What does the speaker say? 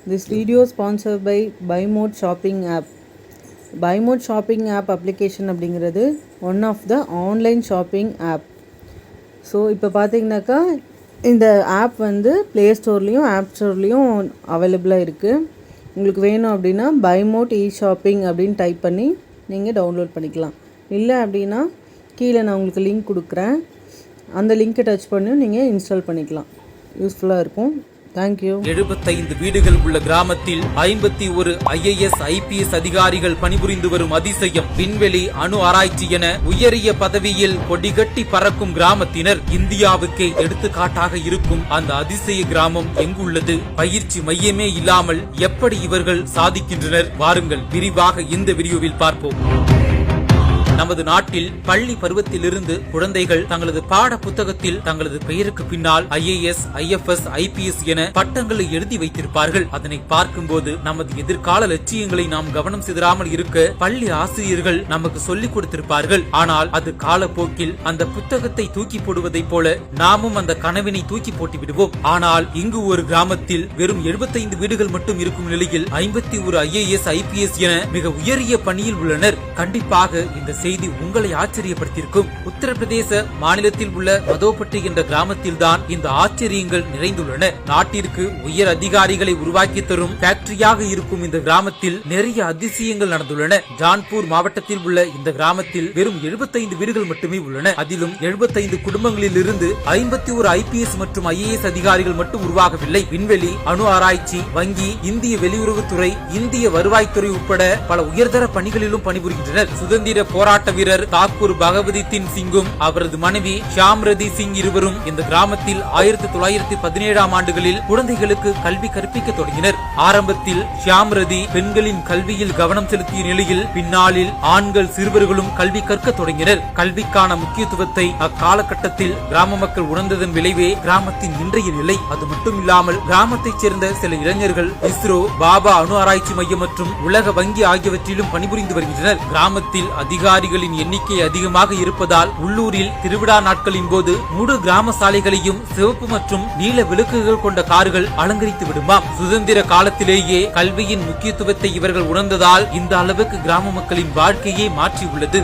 This video is sponsored by Buy Mode Shopping app. Buy Mode Shopping app application அப்படிங்கிறது one of the online shopping app. So இப்போ பார்த்தீங்கன்னாக்கா இந்த app வந்து play ஸ்டோர்லேயும் app ஸ்டோர்லேயும் அவைலபிளாக இருக்குது. உங்களுக்கு வேணும் அப்படின்னா பை மோட் இ ஷாப்பிங் அப்படின்னு டைப் பண்ணி நீங்கள் டவுன்லோட் பண்ணிக்கலாம். இல்லை அப்படின்னா கீழே நான் உங்களுக்கு லிங்க் கொடுக்குறேன், அந்த லிங்க்கை டச் பண்ணி நீங்கள் இன்ஸ்டால் பண்ணிக்கலாம். யூஸ்ஃபுல்லாக இருக்கும். தேங்க்யூ. 75 வீடுகள் உள்ள கிராமத்தில் 51 IAS IPS அதிகாரிகள் பணிபுரிந்து வரும் அதிசயம். விண்வெளி, அணு ஆராய்ச்சி என உயரிய பதவியில் கொடிகட்டி பறக்கும் கிராமத்தினர் இந்தியாவுக்கே எடுத்துக்காட்டாக இருக்கும் அந்த அதிசய கிராமம் எங்குள்ளது? பயிற்சி மையமே இல்லாமல் எப்படி இவர்கள் சாதிக்கின்றனர்? வாருங்கள் விரிவாக இந்த வீடியோவில் பார்ப்போம். நமது நாட்டில் பள்ளி பருவத்திலிருந்து குழந்தைகள் தங்களது பாட புத்தகத்தில் தங்களது பெயருக்கு பின்னால் IAS IFS IPS என பட்டங்களை எழுதி வைத்திருப்பார்கள். அதனை பார்க்கும்போது நமது எதிர்கால லட்சியங்களை நாம் கவனம் சிதறாமல் இருக்க பள்ளி ஆசிரியர்கள் நமக்கு சொல்லிக் கொடுத்திருப்பார்கள். ஆனால் அது காலப்போக்கில் அந்த புத்தகத்தை தூக்கி போடுவதைப் போல நாமும் அந்த கனவினை தூக்கி போட்டு விடுவோம். ஆனால் இங்கு ஒரு கிராமத்தில் வெறும் 75 வீடுகள் மட்டும் இருக்கும் நிலையில் 51 IAS IPS என மிக உயரிய பணியில் உள்ளனர். கண்டிப்பாக இந்த செய்தி உங்களை ஆச்சரியப்படுத்தியிருக்கும். உத்தரப்பிரதேச மாநிலத்தில் உள்ள மதோபட்டி என்ற கிராமத்தில் தான் இந்த ஆச்சரியங்கள் நிறைந்துள்ளன. நாட்டிற்கு உயர் அதிகாரிகளை உருவாக்கி தரும் ஃபேக்டரியாக இருக்கும் இந்த கிராமத்தில் நிறைய அதிசயங்கள் நடந்துள்ளன. ஜான்பூர் மாவட்டத்தில் உள்ள இந்த கிராமத்தில் வெறும் 75 வீடுகள் மட்டுமே உள்ளன. அதிலும் 75 குடும்பங்களில் இருந்து 51 IPS மற்றும் IAS அதிகாரிகள் மட்டும் உருவாகவில்லை. விண்வெளி, அணு ஆராய்ச்சி, வங்கி, இந்திய வெளியுறவுத்துறை, இந்திய வருவாய்த்துறை உட்பட பல உயர்தர பணிகளிலும் பணிபுரிகின்றனர். சுதந்திர போராட்ட வீரர் தாக்கூர் பகவதித்தின் சிங்கும் அவரது மனைவி ஷாம்ரதி சிங் இருவரும் இந்த கிராமத்தில் 1917ஆம் ஆண்டுகளில் குழந்தைகளுக்கு கல்வி கற்பிக்க தொடங்கினர். ஆரம்பத்தில் ஷாம்ரதி பெண்களின் கல்வியில் கவனம் செலுத்திய நிலையில் பின்னாளில் ஆண்கள் சிறுவர்களும் கல்வி கற்க தொடங்கினர். கல்விக்கான முக்கியத்துவத்தை அக்காலகட்டத்தில் கிராம மக்கள் உணர்ந்ததன் விளைவே கிராமத்தின் இன்றைய நிலை. அது மட்டும் இல்லாமல் கிராமத்தைச் சேர்ந்த சில இளைஞர்கள் இஸ்ரோ, பாபா அணு ஆராய்ச்சி மையம் மற்றும் உலக வங்கி ஆகியவற்றிலும் பணிபுரிந்து வருகின்றனர். கிராமத்தில் அதிகாரிகளின் எண்ணிக்கை அதிகமாக இருப்பதால் உள்ளூரில் திருவிழா நாட்களின் போது முழு கிராம சாலைகளையும் சிவப்பு மற்றும் நீல விளக்குகள் கொண்ட கார்கள் அலங்கரித்து விடுமாம். சுதந்திர காலத்திலேயே கல்வியின் முக்கியத்துவத்தை இவர்கள் உணர்ந்ததால் இந்த அளவுக்கு கிராம மக்களின் வாழ்க்கையை மாற்றியுள்ளது.